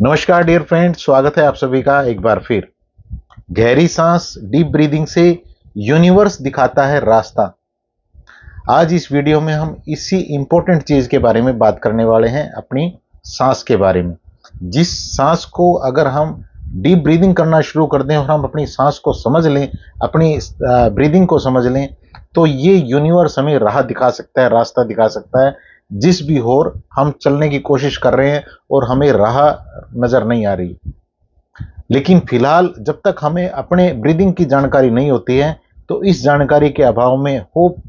नमस्कार dear friend, स्वागत है आप सभी का एक बार फिर। गहरी सांस, डीप ब्रीदिंग से यूनिवर्स दिखाता है रास्ता। आज इस वीडियो में हम इसी इंपॉर्टेंट चीज के बारे में बात करने वाले हैं, अपनी सांस के बारे में। जिस सांस को अगर हम डीप ब्रीदिंग करना शुरू कर दें और हम अपनी सांस को समझ लें, अपनी ब्रीदिंग को समझ लें, तो ये यूनिवर्स हमें राह दिखा सकता है, रास्ता दिखा सकता है। जिस भी ओर हम चलने की कोशिश कर रहे हैं और हमें राह नजर नहीं आ रही, लेकिन फिलहाल जब तक हमें अपने ब्रीदिंग की जानकारी नहीं होती है, तो इस जानकारी के अभाव में होप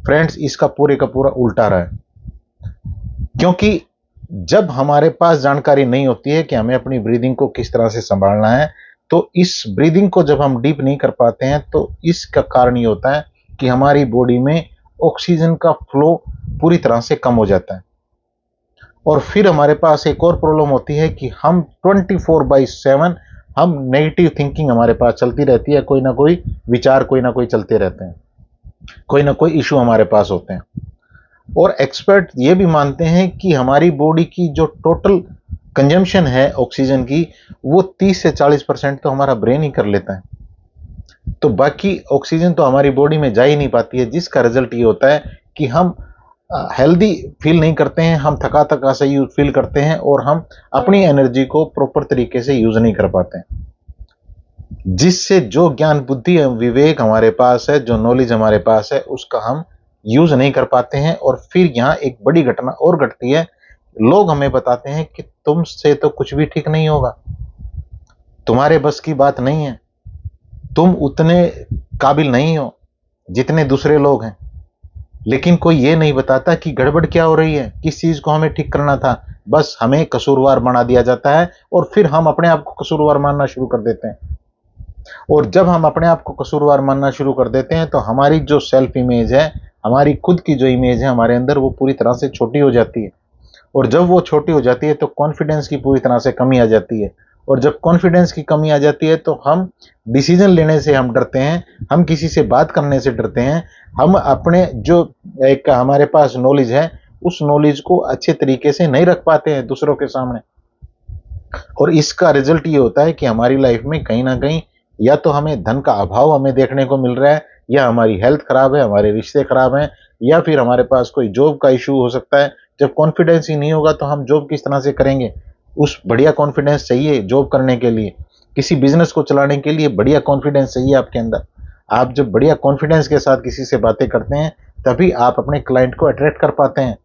फ्रेंड्स इसका पूरे का पूरा उल्टा रहा है। क्योंकि जब हमारे पास जानकारी नहीं होती है कि हमें अपनी ब्रीदिंग को किस तरह से संभालना है, तो इस ब्रीदिंग को जब हम डीप नहीं कर पाते हैं, तो इसका कारण ये होता है कि हमारी बॉडी में ऑक्सीजन का फ्लो पूरी तरह से कम हो जाता है। और फिर हमारे पास एक और प्रॉब्लम होती है कि हम 24/7 हम नेगेटिव थिंकिंग हमारे पास चलती रहती है। कोई ना कोई विचार, कोई ना कोई चलते रहते हैं, कोई ना कोई इशू हमारे पास होते हैं। और एक्सपर्ट ये भी मानते हैं कि हमारी बॉडी की जो टोटल कंजम्पशन है ऑक्सीजन की, वो 30 से 40% तो हमारा ब्रेन ही कर लेता है। तो बाकी ऑक्सीजन तो हमारी बॉडी में जा ही नहीं पाती है, जिसका रिजल्ट ये होता है कि हम हेल्दी फील नहीं करते हैं, हम थका थका से फील करते हैं और हम अपनी एनर्जी को प्रॉपर तरीके से यूज नहीं कर पाते हैं। जिससे जो ज्ञान, बुद्धि, विवेक हमारे पास है, जो नॉलेज हमारे पास है, उसका हम यूज नहीं कर पाते हैं। और फिर यहाँ एक बड़ी घटना और घटती है। लोग हमें बताते हैं कि तुमसे तो कुछ भी ठीक नहीं होगा, तुम्हारे बस की बात नहीं है, तुम उतने काबिल नहीं हो जितने दूसरे लोग हैं। लेकिन कोई ये नहीं बताता कि गड़बड़ क्या हो रही है, किस चीज को हमें ठीक करना था। बस हमें कसूरवार बना दिया जाता है और फिर हम अपने आप को कसूरवार मानना शुरू कर देते हैं। और जब हम अपने आप को कसूरवार मानना शुरू कर देते हैं, तो हमारी जो सेल्फ इमेज है, हमारी खुद की जो इमेज है हमारे अंदर, वो पूरी तरह से छोटी हो जाती है। और जब वो छोटी हो जाती है तो कॉन्फिडेंस की पूरी तरह से कमी आ जाती है। और जब कॉन्फिडेंस की कमी आ जाती है तो हम डिसीजन लेने से हम डरते हैं, हम किसी से बात करने से डरते हैं, हम अपने जो एक हमारे पास नॉलेज है, उस नॉलेज को अच्छे तरीके से नहीं रख पाते हैं दूसरों के सामने। और इसका रिजल्ट ये होता है कि हमारी लाइफ में कहीं ना कहीं या तो हमें धन का अभाव हमें देखने को मिल रहा है, या हमारी हेल्थ खराब है, हमारे रिश्ते खराब हैं, या फिर हमारे पास कोई जॉब का इशू हो सकता है। जब कॉन्फिडेंस ही नहीं होगा तो हम जॉब किस तरह से करेंगे। उस बढ़िया कॉन्फिडेंस चाहिए जॉब करने के लिए, किसी बिजनेस को चलाने के लिए बढ़िया कॉन्फिडेंस चाहिए आपके अंदर। आप जब बढ़िया कॉन्फिडेंस के साथ किसी से बातें करते हैं, तभी आप अपने क्लाइंट को अट्रैक्ट कर पाते हैं,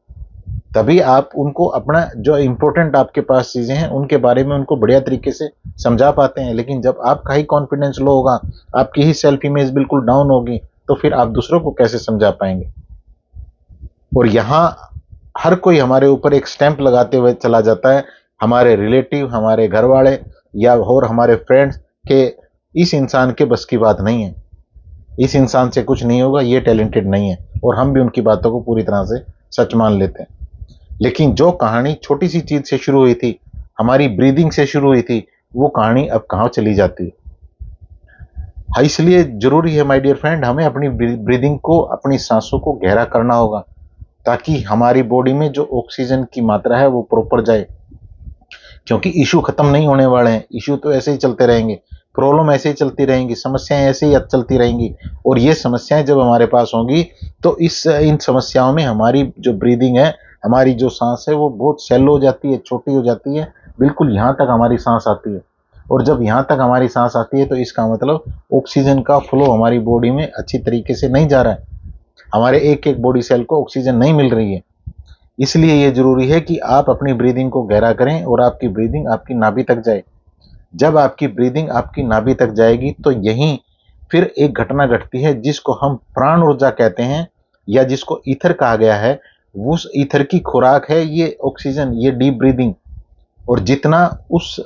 तभी आप उनको अपना जो इंपॉर्टेंट आपके पास चीजें हैं उनके बारे में उनको बढ़िया तरीके से समझा पाते हैं। लेकिन जब आपका ही कॉन्फिडेंस लो होगा, आपकी ही सेल्फ इमेज बिल्कुल डाउन होगी, तो फिर आप दूसरों को कैसे समझा पाएंगे। और यहाँ हर कोई हमारे ऊपर एक स्टैंप लगाते हुए चला जाता है, हमारे रिलेटिव, हमारे घर वाले या और हमारे फ्रेंड्स के, इस इंसान के बस की बात नहीं है, इस इंसान से कुछ नहीं होगा, ये टैलेंटेड नहीं है। और हम भी उनकी बातों को पूरी तरह से सच मान लेते हैं। लेकिन जो कहानी छोटी सी चीज से शुरू हुई थी, हमारी ब्रीदिंग से शुरू हुई थी, वो कहानी अब कहाँ चली जाती है। हाँ, इसलिए जरूरी है माय डियर फ्रेंड, हमें अपनी ब्रीदिंग को, अपनी सांसों को गहरा करना होगा, ताकि हमारी बॉडी में जो ऑक्सीजन की मात्रा है वो प्रॉपर जाए। क्योंकि इशू खत्म नहीं होने वाले हैं, इशू तो ऐसे ही चलते रहेंगे, प्रॉब्लम ऐसे ही चलती रहेंगी, समस्याएं ऐसे ही चलती रहेंगी। और ये समस्याएं जब हमारे पास होंगी, तो इन समस्याओं में हमारी जो ब्रीदिंग है, हमारी जो सांस है, वो बहुत शैलो हो जाती है, छोटी हो जाती है, बिल्कुल यहाँ तक हमारी सांस आती है। और जब यहाँ तक हमारी सांस आती है, तो इसका मतलब ऑक्सीजन का फ्लो हमारी बॉडी में अच्छी तरीके से नहीं जा रहा है, हमारे एक एक बॉडी सेल को ऑक्सीजन नहीं मिल रही है। इसलिए ये जरूरी है कि आप अपनी ब्रीदिंग को गहरा करें और आपकी ब्रीदिंग आपकी नाभि तक जाए। जब आपकी ब्रीदिंग आपकी नाभि तक जाएगी, तो यहीं फिर एक घटना घटती है जिसको हम प्राण ऊर्जा कहते हैं, या जिसको ईथर कहा गया है। उस ईथर की खुराक है ये ऑक्सीजन, ये डीप ब्रीदिंग। और जितना उस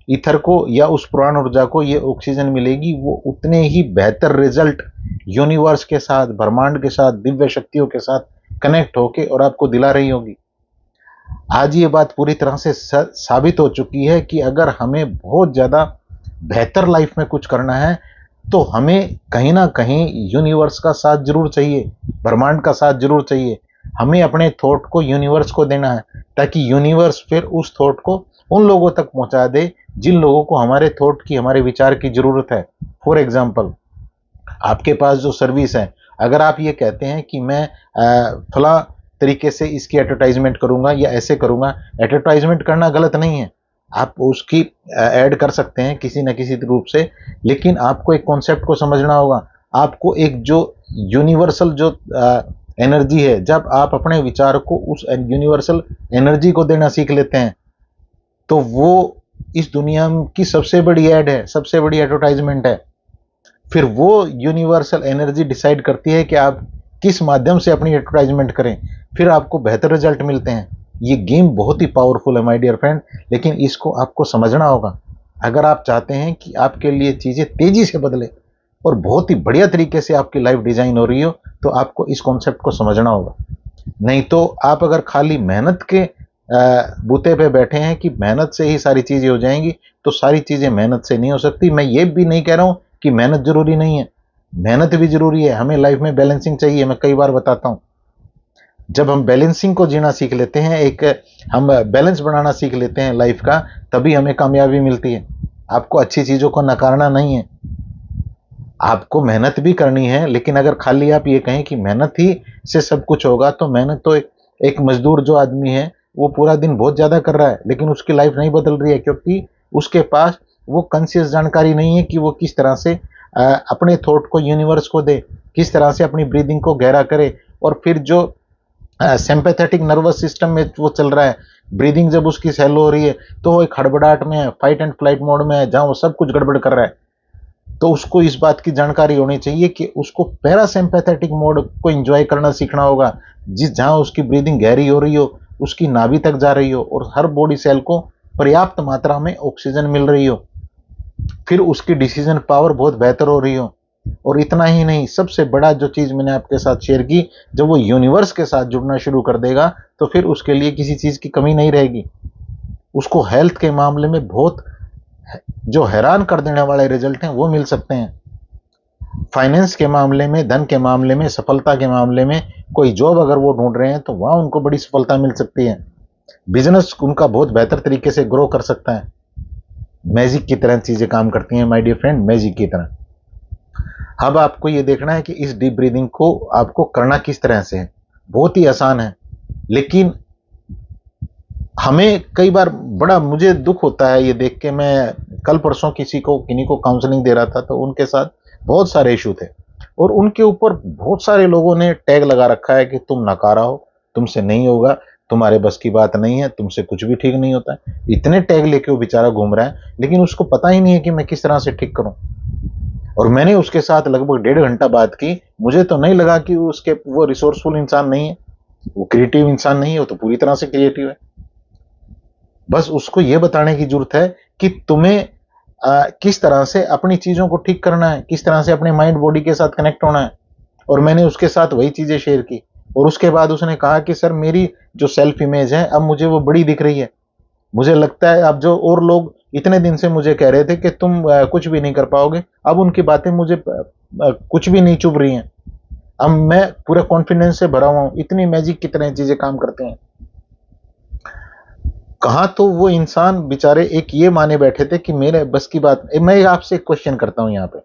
ईथर को या उस प्राण ऊर्जा को ये ऑक्सीजन मिलेगी, वो उतने ही बेहतर रिजल्ट यूनिवर्स के साथ, ब्रह्मांड के साथ, दिव्य शक्तियों के साथ कनेक्ट होके और आपको दिला रही होगी। आज ये बात पूरी तरह से साबित हो चुकी है कि अगर हमें बहुत ज्यादा बेहतर लाइफ में कुछ करना है, तो हमें कहीं ना कहीं यूनिवर्स का साथ जरूर चाहिए, ब्रह्मांड का साथ जरूर चाहिए। हमें अपने थॉट को यूनिवर्स को देना है, ताकि यूनिवर्स फिर उस थॉट को उन लोगों तक पहुंचा दे जिन लोगों को हमारे थॉट की, हमारे विचार की जरूरत है। फॉर एग्जाम्पल, आपके पास जो सर्विस है, अगर आप ये कहते हैं कि मैं फला तरीके से इसकी एडवर्टाइजमेंट करूंगा या ऐसे करूंगा, एडवर्टाइजमेंट करना गलत नहीं है, आप उसकी ऐड कर सकते हैं किसी न किसी रूप से, लेकिन आपको एक कॉन्सेप्ट को समझना होगा। आपको एक जो यूनिवर्सल जो एनर्जी है, जब आप अपने विचार को उस यूनिवर्सल एनर्जी को देना सीख लेते हैं, तो वो इस दुनिया की सबसे बड़ी ऐड है, सबसे बड़ी एडवर्टाइजमेंट है। फिर वो यूनिवर्सल एनर्जी डिसाइड करती है कि आप किस माध्यम से अपनी एडवर्टाइजमेंट करें, फिर आपको बेहतर रिजल्ट मिलते हैं। ये गेम बहुत ही पावरफुल है माय डियर फ्रेंड, लेकिन इसको आपको समझना होगा। अगर आप चाहते हैं कि आपके लिए चीजें तेजी से बदले और बहुत ही बढ़िया तरीके से आपकी लाइफ डिजाइन हो रही हो, तो आपको इस कॉन्सेप्ट को समझना होगा। नहीं तो आप अगर खाली मेहनत के बूते पे बैठे हैं कि मेहनत से ही सारी चीजें हो जाएंगी, तो सारी चीजें मेहनत से नहीं हो सकती। मैं ये भी नहीं कह रहा हूं कि मेहनत जरूरी नहीं है, मेहनत भी जरूरी है। हमें लाइफ में बैलेंसिंग चाहिए। मैं कई बार बताता हूं, जब हम बैलेंसिंग को जीना सीख लेते हैं, एक हम बैलेंस बनाना सीख लेते हैं लाइफ का, तभी हमें कामयाबी मिलती है। आपको अच्छी चीजों को नकारना नहीं है, आपको मेहनत भी करनी है, लेकिन अगर खाली आप ये कहें कि मेहनत ही से सब कुछ होगा, तो मेहनत तो एक मजदूर जो आदमी है वो पूरा दिन बहुत ज्यादा कर रहा है, लेकिन उसकी लाइफ नहीं बदल रही है, क्योंकि उसके पास वो कॉन्शियस जानकारी नहीं है कि वो किस तरह से अपने थॉट को यूनिवर्स को दे, किस तरह से अपनी ब्रीदिंग को गहरा करे। और फिर जो सिंपैथेटिक नर्वस सिस्टम में वो चल रहा है, ब्रीदिंग जब उसकी सैलो हो रही है, तो वो एक हड़बड़ाहट में है, फाइट एंड फ्लाइट मोड में है, जहां वो सब कुछ गड़बड़ कर रहा है। तो उसको इस बात की जानकारी होनी चाहिए कि उसको पैरासिम्पैथेटिक मोड को एंजॉय करना सीखना होगा, जहां उसकी ब्रीदिंग गहरी हो रही हो, उसकी नाभि तक जा रही हो और हर बॉडी सेल को पर्याप्त मात्रा में ऑक्सीजन मिल रही हो, फिर उसकी डिसीजन पावर बहुत बेहतर हो रही हो। और इतना ही नहीं, सबसे बड़ा जो चीज मैंने आपके साथ शेयर की, जब वो यूनिवर्स के साथ जुड़ना शुरू कर देगा, तो फिर उसके लिए किसी चीज की कमी नहीं रहेगी। उसको हेल्थ के मामले में बहुत जो हैरान कर देने वाले रिजल्ट हैं वो मिल सकते हैं। फाइनेंस के मामले में, धन के मामले में, सफलता के मामले में, कोई जॉब अगर वो ढूंढ रहे हैं तो वहां उनको बड़ी सफलता मिल सकती है। बिजनेस उनका बहुत बेहतर तरीके से ग्रो कर सकता है। मैजिक की तरह चीजें काम करती हैं माय डियर फ्रेंड, मैजिक की तरह। अब आपको ये देखना है कि इस डीप ब्रीदिंग को आपको करना किस तरह से है। बहुत ही आसान है, लेकिन हमें कई बार बड़ा मुझे दुख होता है ये देख के। मैं कल परसों किन्हीं को काउंसलिंग दे रहा था, तो उनके साथ बहुत सारे इशू थे और उनके ऊपर बहुत सारे लोगों ने टैग लगा रखा है कि तुम नकारा हो, तुमसे नहीं होगा, तुम्हारे बस की बात नहीं है, तुमसे कुछ भी ठीक नहीं होता है। इतने टैग लेके वो बेचारा घूम रहा है, लेकिन उसको पता ही नहीं है कि मैं किस तरह से ठीक करूं। और मैंने उसके साथ लगभग 1.5 घंटा बात की। मुझे तो नहीं लगा कि वो रिसोर्सफुल इंसान नहीं है, वो क्रिएटिव इंसान नहीं है, वो तो पूरी तरह से क्रिएटिव है। बस उसको यह बताने की जरूरत है कि तुम्हें किस तरह से अपनी चीजों को ठीक करना है, किस तरह से अपने माइंड बॉडी के साथ कनेक्ट होना है। और मैंने उसके साथ वही चीजें शेयर की, और उसके बाद उसने कहा कि सर, मेरी जो सेल्फ इमेज है अब मुझे वो बड़ी दिख रही है। मुझे लगता है अब जो और लोग इतने दिन से मुझे कह रहे थे कि तुम कुछ भी नहीं कर पाओगे, अब उनकी बातें मुझे कुछ भी नहीं चुभ रही हैं। अब मैं पूरे कॉन्फिडेंस से भरा हुआ हूं। इतनी मैजिक की तरह चीजें काम करते हैं। कहा तो वो इंसान बेचारे एक ये माने बैठे थे कि मेरे बस की बात। मैं आपसे एक क्वेश्चन करता हूं यहाँ पे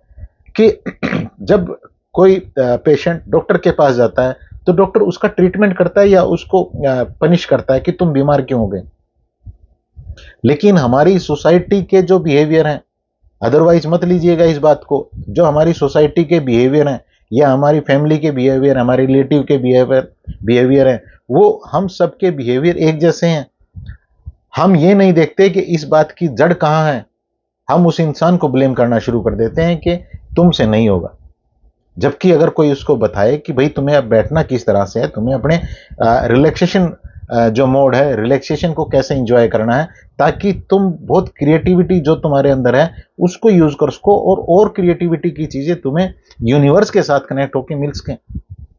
कि जब कोई पेशेंट डॉक्टर के पास जाता है, तो डॉक्टर उसका ट्रीटमेंट करता है या उसको पनिश करता है कि तुम बीमार क्यों हो गए। लेकिन हमारी सोसाइटी के जो बिहेवियर हैं, अदरवाइज मत लीजिएगा इस बात को, जो हमारी सोसाइटी के बिहेवियर हैं या हमारी फैमिली के बिहेवियर, हमारे रिलेटिव के बिहेवियर हैं, वो हम सबके बिहेवियर एक जैसे हैं। हम ये नहीं देखते कि इस बात की जड़ कहां है। हम उस इंसान को ब्लेम करना शुरू कर देते हैं कि तुमसे नहीं होगा, जबकि अगर कोई उसको बताए कि भाई तुम्हें अब बैठना किस तरह से है, तुम्हें अपने रिलैक्सेशन जो मोड है, रिलैक्सेशन को कैसे एंजॉय करना है, ताकि तुम बहुत क्रिएटिविटी जो तुम्हारे अंदर है उसको यूज कर सको, और क्रिएटिविटी की चीजें तुम्हें यूनिवर्स के साथ कनेक्ट होकर मिल सकें,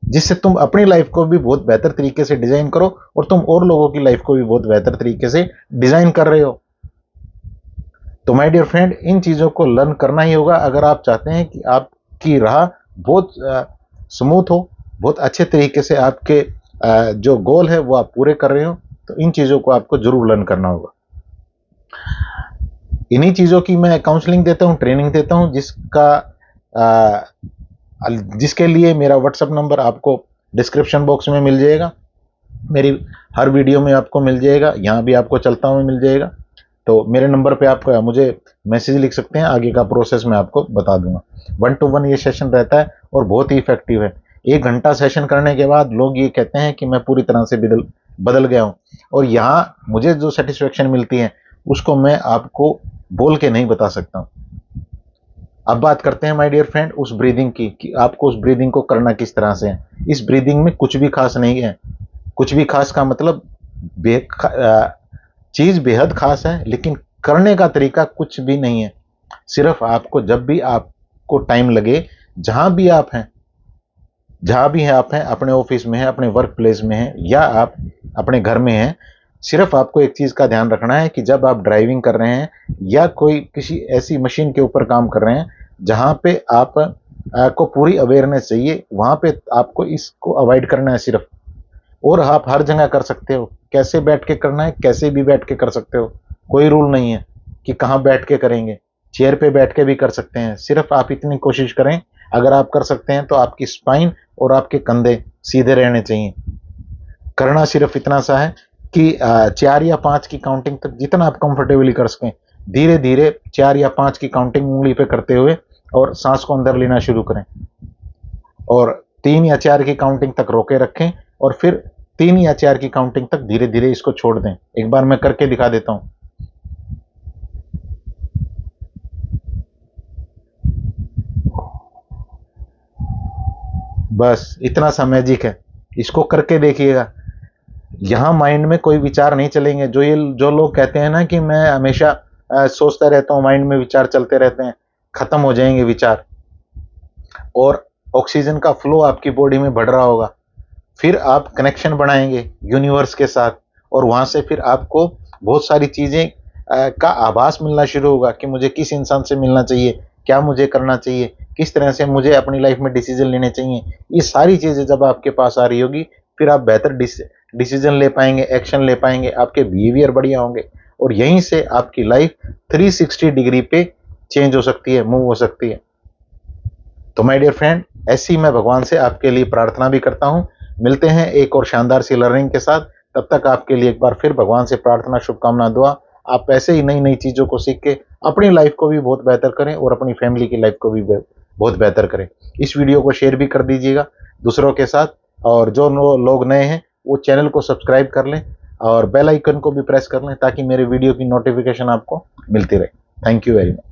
जिससे तुम अपनी लाइफ को भी बहुत बेहतर तरीके से डिजाइन करो और तुम और लोगों की लाइफ को भी बहुत बेहतर तरीके से डिजाइन कर रहे हो। तो माय डियर फ्रेंड, इन चीजों को लर्न करना ही होगा अगर आप चाहते हैं कि आपकी राह बहुत स्मूथ हो, बहुत अच्छे तरीके से आपके जो गोल है वो आप पूरे कर रहे हो। तो इन चीजों को आपको जरूर लर्न करना होगा। इन्हीं चीज़ों की मैं काउंसलिंग देता हूँ, ट्रेनिंग देता हूँ, जिसके लिए मेरा व्हाट्सएप नंबर आपको डिस्क्रिप्शन बॉक्स में मिल जाएगा, मेरी हर वीडियो में आपको मिल जाएगा, यहाँ भी आपको चलता हुआ मिल जाएगा। तो मेरे नंबर पे आप मुझे मैसेज लिख सकते हैं, आगे का प्रोसेस मैं आपको बता दूंगा। 1 to 1 ये सेशन रहता है और बहुत ही इफेक्टिव है। 1 घंटा सेशन करने के बाद लोग ये कहते हैं कि मैं पूरी तरह से बदल गया हूँ, और यहाँ मुझे जो सेटिस्फेक्शन मिलती है उसको मैं आपको बोल के नहीं बता सकता हूँ। अब बात करते हैं माय डियर फ्रेंड उस ब्रीदिंग की, कि आपको उस ब्रीदिंग को करना किस तरह से है। इस ब्रीदिंग में कुछ भी खास नहीं है। कुछ भी खास का मतलब चीज बेहद खास है, लेकिन करने का तरीका कुछ भी नहीं है। सिर्फ आपको जब भी आपको टाइम लगे, जहां भी आप हैं, जहां भी हैं आप हैं, अपने ऑफिस में हैं, अपने वर्क प्लेस में हैं, या आप अपने घर में हैं, सिर्फ आपको एक चीज का ध्यान रखना है कि जब आप ड्राइविंग कर रहे हैं या कोई किसी ऐसी मशीन के ऊपर काम कर रहे हैं जहां पे आप को पूरी अवेयरनेस चाहिए, वहां पे आपको इसको अवॉइड करना है सिर्फ। और आप हर जगह कर सकते हो, कैसे बैठ के करना है, कैसे भी बैठ के कर सकते हो, कोई रूल नहीं है कि कहाँ बैठ के करेंगे। चेयर पे बैठ के भी कर सकते हैं। सिर्फ आप इतनी कोशिश करें, अगर आप कर सकते हैं तो आपकी स्पाइन और आपके कंधे सीधे रहने चाहिए। करना सिर्फ इतना सा है कि 4 या 5 की काउंटिंग तक जितना आप कंफर्टेबली कर सकें, धीरे धीरे 4 या 5 की काउंटिंग उंगली पे करते हुए और सांस को अंदर लेना शुरू करें, और 3 या 4 की काउंटिंग तक रोके रखें, और फिर 3 या 4 की काउंटिंग तक धीरे धीरे इसको छोड़ दें। एक बार मैं करके दिखा देता हूं। बस इतना सा मैजिक है, इसको करके देखिएगा। यहां माइंड में कोई विचार नहीं चलेंगे। जो लोग कहते हैं ना कि मैं हमेशा सोचता रहता हूं, माइंड में विचार चलते रहते हैं, खत्म हो जाएंगे विचार, और ऑक्सीजन का फ्लो आपकी बॉडी में बढ़ रहा होगा। फिर आप कनेक्शन बनाएंगे यूनिवर्स के साथ, और वहां से फिर आपको बहुत सारी चीजें का आभास मिलना शुरू होगा कि मुझे किस इंसान से मिलना चाहिए, क्या मुझे करना चाहिए, किस तरह से मुझे अपनी लाइफ में डिसीजन लेने चाहिए। ये सारी चीजें जब आपके पास आ रही होगी, फिर आप बेहतर डिसीजन ले पाएंगे, एक्शन ले पाएंगे, आपके बिहेवियर बढ़िया होंगे, और यहीं से आपकी लाइफ 360 डिग्री पे चेंज हो सकती है, मूव हो सकती है। तो माय डियर फ्रेंड, ऐसी मैं भगवान से आपके लिए प्रार्थना भी करता हूं। मिलते हैं एक और शानदार सी लर्निंग के साथ। तब तक आपके लिए एक बार फिर भगवान से प्रार्थना, शुभकामना, दुआ। आप ऐसे ही नई नई चीजों को सीख के अपनी लाइफ को भी बहुत बेहतर करें और अपनी फैमिली की लाइफ को भी बहुत बेहतर करें। इस वीडियो को शेयर भी कर दीजिएगा दूसरों के साथ, और जो लोग नए हैं वो चैनल को सब्सक्राइब कर लें और बेल आइकन को भी प्रेस कर लें, ताकि मेरे वीडियो की नोटिफिकेशन आपको मिलती रहे। Thank you very much.